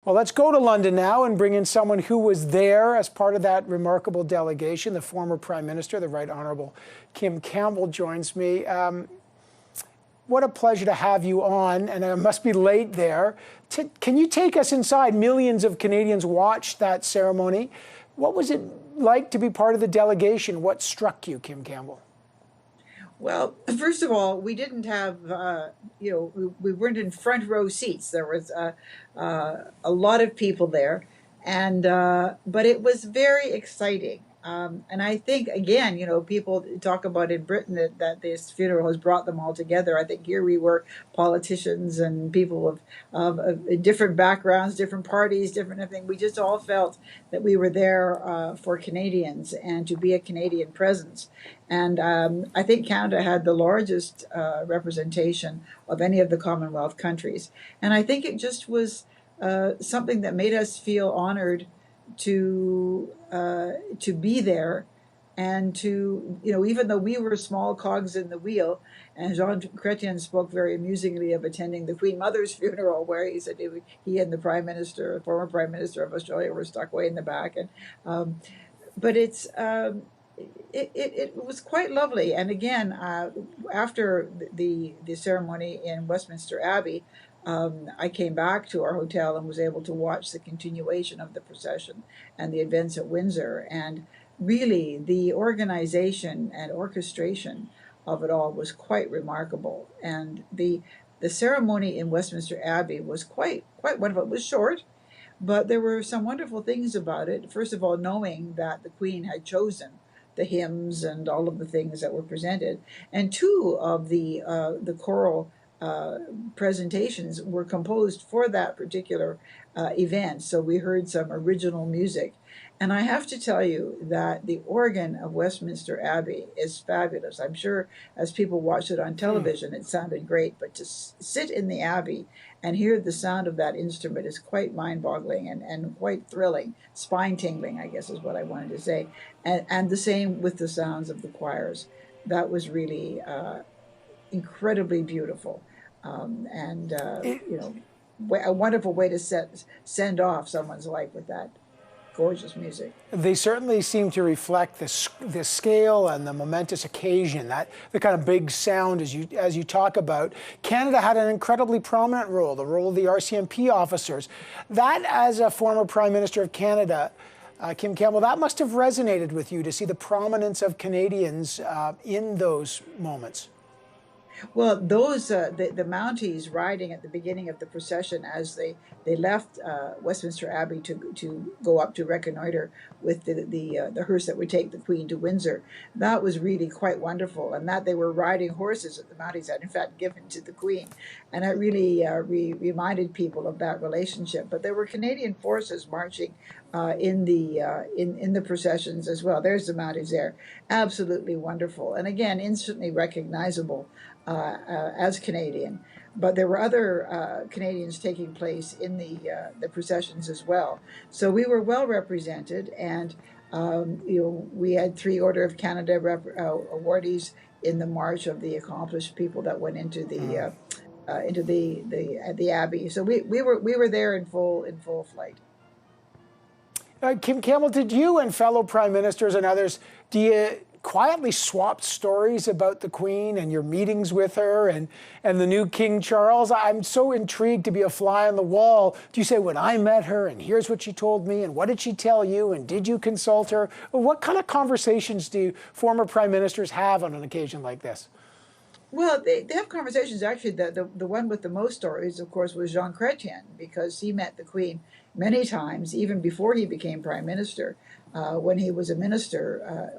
Well, let's go to London now and bring in someone who was there as part of that remarkable delegation. The former Prime Minister, the Right Honourable Kim Campbell, joins me. What a pleasure to have you on, and it must be late there. Can you take us inside? Millions of Canadians watched that ceremony. What was it like to be part of the delegation? What struck you, Kim Campbell? Well, first of all, we didn't have, we weren't in front row seats. There was a lot of people there, and but it was very exciting. And I think, again, people talk about in Britain that this funeral has brought them all together. I think here we were politicians and people of different backgrounds, different parties, different everything. We just all felt that we were there for Canadians and to be a Canadian presence. And I think Canada had the largest representation of any of the Commonwealth countries. And I think it just was something that made us feel honored to be there, and to, even though we were small cogs in the wheel, and Jean Chrétien spoke very amusingly of attending the Queen Mother's funeral, where he said he and the Prime Minister, former Prime Minister of Australia, were stuck way in the back, and but it was quite lovely. And again, after the ceremony in Westminster Abbey, I came back to our hotel and was able to watch the continuation of the procession and the events at Windsor. And really, the organization and orchestration of it all was quite remarkable. And the ceremony in Westminster Abbey was quite wonderful. It was short, but there were some wonderful things about it. First of all, knowing that the Queen had chosen the hymns and all of the things that were presented, and two of the choral presentations were composed for that particular event. So we heard some original music. And I have to tell you that the organ of Westminster Abbey is fabulous. I'm sure as people watched it on television, it sounded great, but to sit in the Abbey and hear the sound of that instrument is quite mind-boggling and quite thrilling, spine-tingling, I guess is what I wanted to say. And the same with the sounds of the choirs. That was really incredibly beautiful, a wonderful way to send off someone's life with that gorgeous music. They certainly seem to reflect the scale and the momentous occasion, the kind of big sound as you talk about. Canada had an incredibly prominent role, the role of the RCMP officers. That, as a former Prime Minister of Canada, Kim Campbell, that must have resonated with you to see the prominence of Canadians in those moments. Well, those the Mounties riding at the beginning of the procession as they left Westminster Abbey to go up to reconnoiter with the hearse that would take the Queen to Windsor, that was really quite wonderful. And that they were riding horses that the Mounties had in fact given to the Queen, and it really reminded people of that relationship. But there were Canadian forces marching in the processions as well. There's the Mounties there, absolutely wonderful, and again instantly recognizable as Canadian. But there were other Canadians taking place in the processions as well. So we were well represented, and we had 3 Order of Canada awardees in the march of the accomplished people that went into the Abbey. So we were there in full flight. Kim Campbell, did you and fellow Prime Ministers and others, do you quietly swapped stories about the Queen and your meetings with her and the new King Charles? I'm so intrigued to be a fly on the wall. Do you say, when I met her, and here's what she told me, and what did she tell you, and did you consult her? What kind of conversations do former Prime Ministers have on an occasion like this? Well, they have conversations. Actually, the one with the most stories, of course, was Jean Chrétien, because he met the Queen many times, even before he became Prime Minister, when he was a minister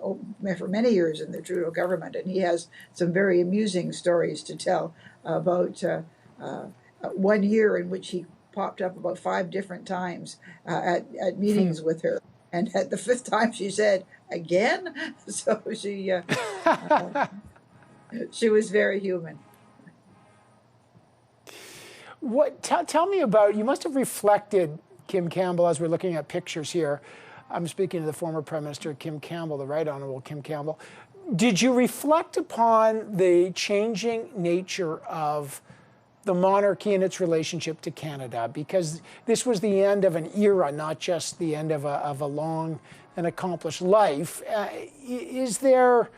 for many years in the Trudeau government. And he has some very amusing stories to tell about one year in which he popped up about 5 different times at meetings with her. And at the 5th time she said, "Again?" So she was very human. Tell me about, you must have reflected, Kim Campbell, as we're looking at pictures here. I'm speaking to the former Prime Minister Kim Campbell, the Right Honourable Kim Campbell. Did you reflect upon the changing nature of the monarchy and its relationship to Canada, because this was the end of an era, not just the end of a long and accomplished life. Is there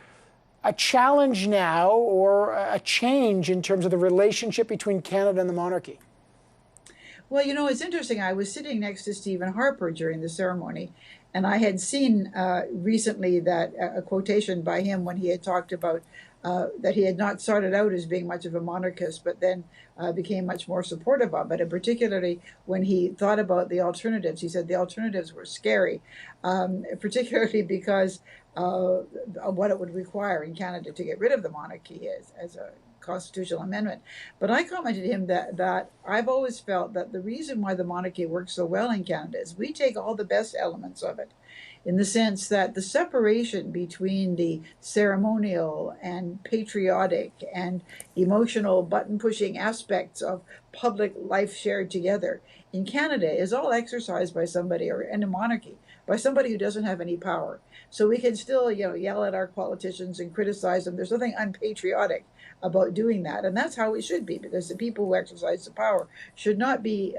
a challenge now or a change in terms of the relationship between Canada and the monarchy? Well, you know, it's interesting. I was sitting next to Stephen Harper during the ceremony, and I had seen recently that a quotation by him when he had talked about that he had not started out as being much of a monarchist, but then became much more supportive of it. And particularly when he thought about the alternatives, he said the alternatives were scary, particularly because of what it would require in Canada to get rid of the monarchy as a constitutional amendment. But I commented to him that I've always felt that the reason why the monarchy works so well in Canada is we take all the best elements of it, in the sense that the separation between the ceremonial and patriotic and emotional button-pushing aspects of public life shared together in Canada is all exercised by somebody, or in a monarchy, by somebody who doesn't have any power. So we can still, you know, yell at our politicians and criticize them. There's nothing unpatriotic about doing that, and that's how it should be, because the people who exercise the power should not be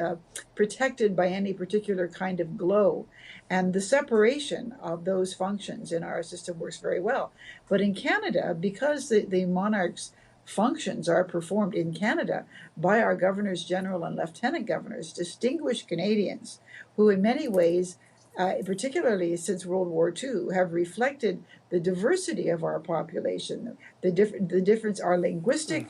protected by any particular kind of glow. And the separation of those functions in our system works very well. But in Canada, because the monarch's functions are performed in Canada by our governors general and lieutenant governors, distinguished Canadians who in many ways, particularly since World War II, have reflected the diversity of our population, the difference, our linguistic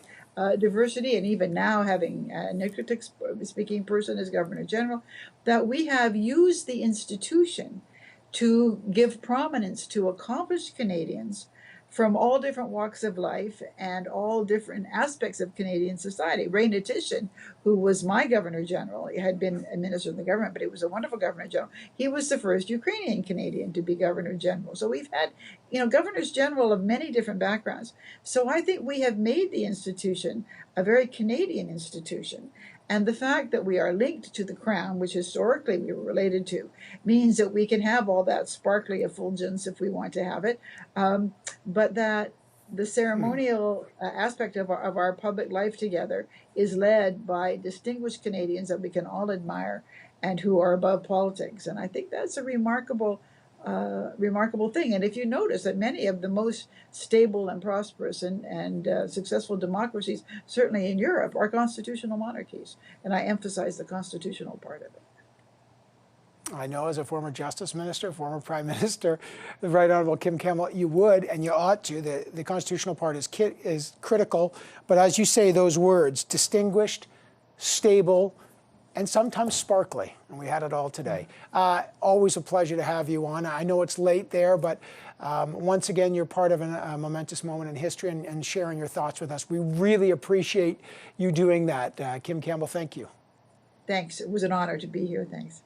diversity, and even now having a Nipkotek speaking person as Governor General, that we have used the institution to give prominence to accomplished Canadians from all different walks of life and all different aspects of Canadian society. Ray Natishin, who was my Governor General, he had been a minister in the government, but he was a wonderful Governor General. He was the first Ukrainian Canadian to be Governor General. So we've had, you know, Governors General of many different backgrounds. So I think we have made the institution a very Canadian institution. And the fact that we are linked to the Crown, which historically we were related to, means that we can have all that sparkly effulgence if we want to have it, but that the ceremonial aspect of our public life together is led by distinguished Canadians that we can all admire and who are above politics. And I think that's a remarkable thing. And if you notice that many of the most stable and prosperous and successful democracies, certainly in Europe, are constitutional monarchies. And I emphasize the constitutional part of it. I know, as a former Justice Minister, former Prime Minister, the Right Honourable Kim Campbell, you would and you ought to. The constitutional part is critical. But as you say those words, distinguished, stable, and sometimes sparkly, and we had it all today. Always a pleasure to have you on. I know it's late there, but once again, you're part of a momentous moment in history and sharing your thoughts with us. We really appreciate you doing that. Kim Campbell, thank you. Thanks. It was an honor to be here. Thanks.